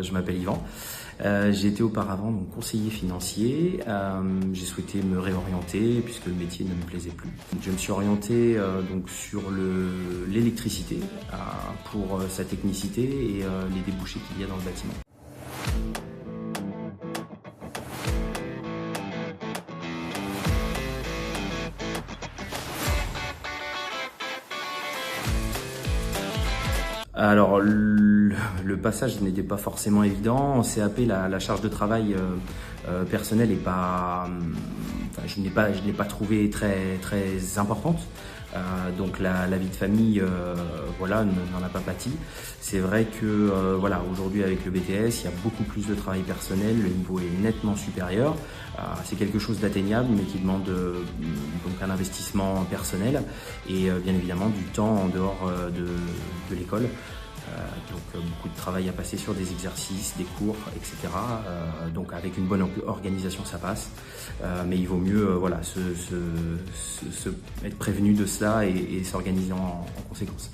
Je m'appelle Yvan. J'ai été auparavant donc, conseiller financier. J'ai souhaité me réorienter puisque le métier ne me plaisait plus. Je me suis orienté donc sur l'électricité pour sa technicité et les débouchés qu'il y a dans le bâtiment. Alors le passage n'était pas forcément évident. En CAP, la charge de travail personnelle est pas, je ne l'ai pas trouvée très importante. Donc la vie de famille, voilà, n'en a pas pâti. C'est vrai que voilà, aujourd'hui avec le BTS, il y a beaucoup plus de travail personnel, le niveau est nettement supérieur. C'est quelque chose d'atteignable, mais qui demande donc un investissement personnel et bien évidemment du temps en dehors de l'école. Donc beaucoup de travail à passer sur des exercices, des cours, etc. Donc avec une bonne organisation ça passe, mais il vaut mieux voilà, être prévenu de cela et s'organiser en conséquence.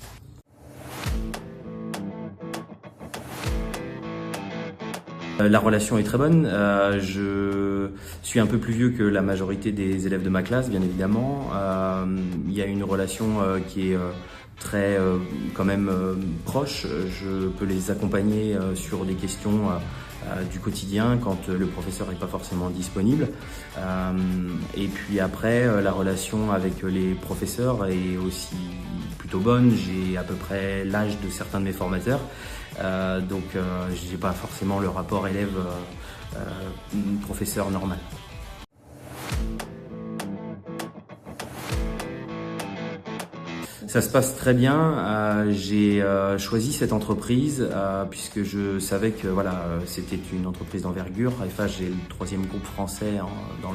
La relation est très bonne. Je suis un peu plus vieux que la majorité des élèves de ma classe, bien évidemment. Il y a une relation qui est très quand même proche. Je peux les accompagner sur des questions du quotidien quand le professeur n'est pas forcément disponible. Et puis après, la relation avec les professeurs est aussi plutôt bonne. J'ai à peu près l'âge de certains de mes formateurs. Donc je n'ai pas forcément le rapport élève-professeur normal. Ça se passe très bien. J'ai choisi cette entreprise puisque je savais que voilà, c'était une entreprise d'envergure. Eiffage est le 3e groupe français dans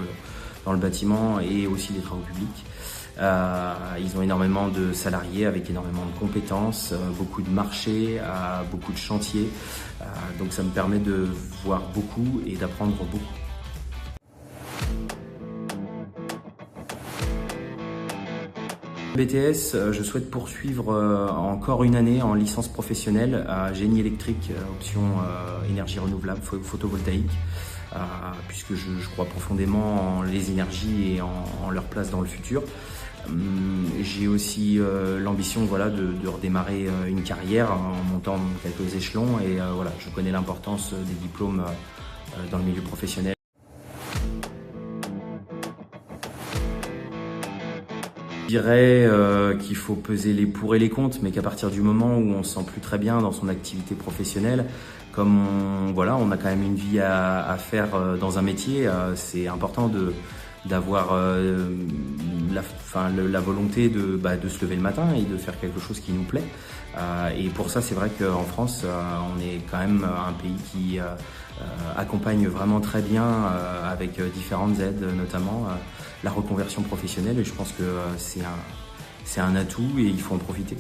le bâtiment et aussi les travaux publics. Ils ont énormément de salariés avec énormément de compétences, beaucoup de marchés, beaucoup de chantiers. Donc ça me permet de voir beaucoup et d'apprendre beaucoup. BTS, je souhaite poursuivre encore une année en licence professionnelle à génie électrique, option énergie renouvelable, photovoltaïque, puisque je crois profondément en les énergies et en leur place dans le futur. J'ai aussi l'ambition voilà, de redémarrer une carrière en montant quelques échelons et voilà, je connais l'importance des diplômes dans le milieu professionnel. Je dirais qu'il faut peser les pour et les contre, mais qu'à partir du moment où on se sent plus très bien dans son activité professionnelle, comme on a quand même une vie à faire dans un métier, c'est important d'avoir la volonté de se lever le matin et de faire quelque chose qui nous plaît. Et pour ça, c'est vrai qu'en France, on est quand même un pays qui accompagne vraiment très bien avec différentes aides, notamment la reconversion professionnelle. Et je pense que c'est un atout et il faut en profiter.